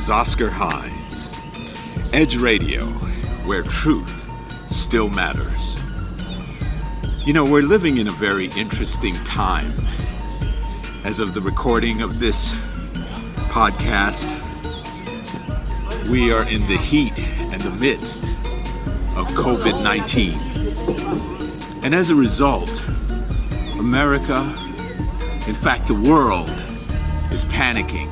is Oscar Hines. Edge Radio, where truth still matters. You know, we're living in a very interesting time. As of the recording of this podcast, we are in the heat and the midst of COVID-19. And as a result, America, in fact the world, is panicking.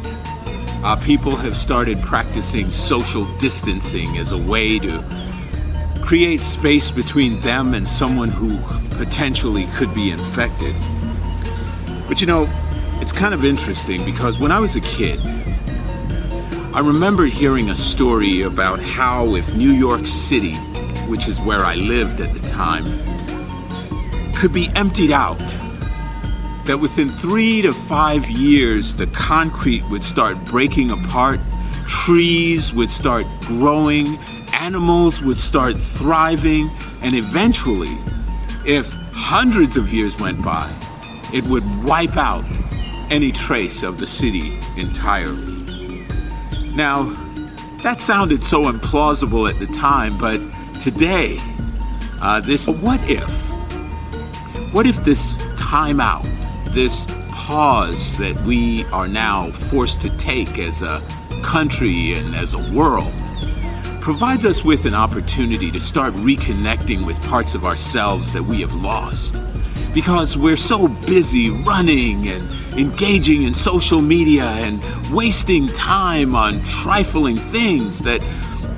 People have started practicing social distancing as a way to create space between them and someone who potentially could be infected. But you know, it's kind of interesting because when I was a kid, I remember hearing a story about how if New York City, which is where I lived at the time, could be emptied out, that within 3 to 5 years, the concrete would start breaking apart, trees would start growing, animals would start thriving, and eventually, if hundreds of years went by, it would wipe out any trace of the city entirely. Now, that sounded so implausible at the time, but today, what if this timeout, this pause that we are now forced to take as a country and as a world provides us with an opportunity to start reconnecting with parts of ourselves that we have lost? Because we're so busy running and engaging in social media and wasting time on trifling things that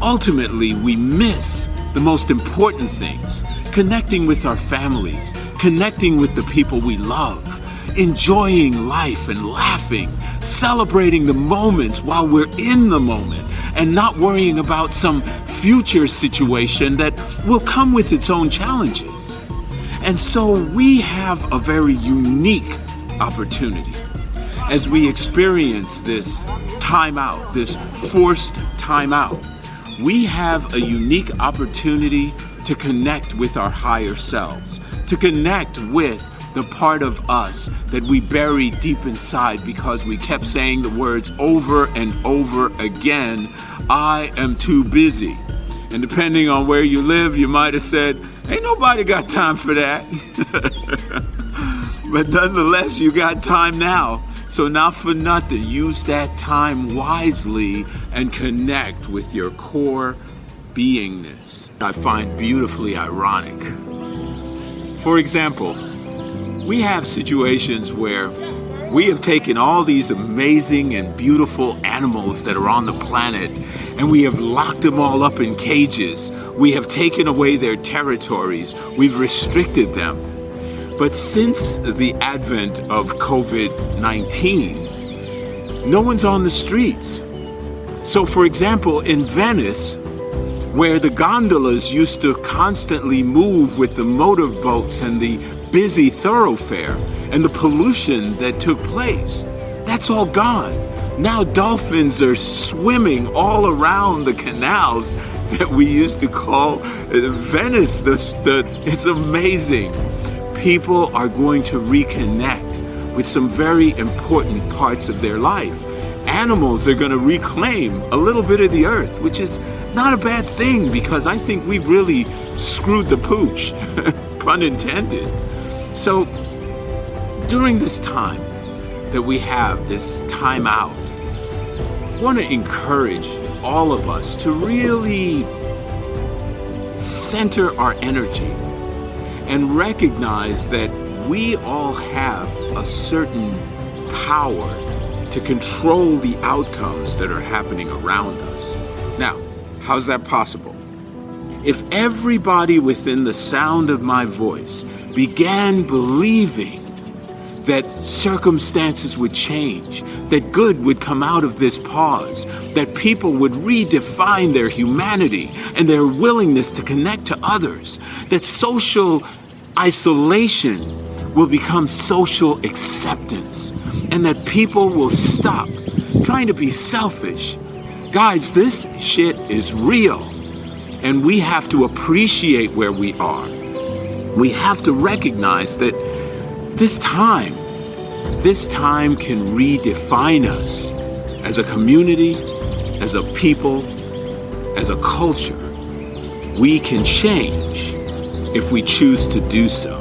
ultimately we miss the most important things: connecting with our families, connecting with the people we love, enjoying life and laughing, celebrating the moments while we're in the moment, and not worrying about some future situation that will come with its own challenges. And so we have a very unique opportunity as we experience this timeout, this forced timeout. We have a unique opportunity to connect with our higher selves, to connect with the part of us that we bury deep inside because we kept saying the words over and over again, I am too busy. And depending on where you live, you might have said, ain't nobody got time for that. But nonetheless, you got time now. So not for nothing, use that time wisely and connect with your core beingness. I find beautifully ironic. For example, we have situations where we have taken all these amazing and beautiful animals that are on the planet and we have locked them all up in cages. We have taken away their territories. We've restricted them. But since the advent of COVID-19, no one's on the streets. So for example, in Venice, where the gondolas used to constantly move with the motorboats and the busy thoroughfare and the pollution that took place, that's all gone. Now dolphins are swimming all around the canals that we used to call Venice. It's amazing. People are going to reconnect with some very important parts of their life. Animals are going to reclaim a little bit of the earth, which is not a bad thing because I think we've really screwed the pooch, pun intended. So during this time that we have, this time out, I want to encourage all of us to really center our energy and recognize that we all have a certain power to control the outcomes that are happening around us. Now, how's that possible? If everybody within the sound of my voice began believing that circumstances would change, that good would come out of this pause, that people would redefine their humanity and their willingness to connect to others, that social isolation will become social acceptance, and that people will stop trying to be selfish. Guys, this shit is real, and we have to appreciate where we are. We have to recognize that this time can redefine us as a community, as a people, as a culture, we can change if we choose to do so.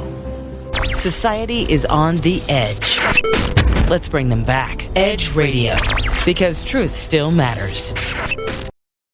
Society is on the edge. Let's bring them back. Edge Radio, because truth still matters.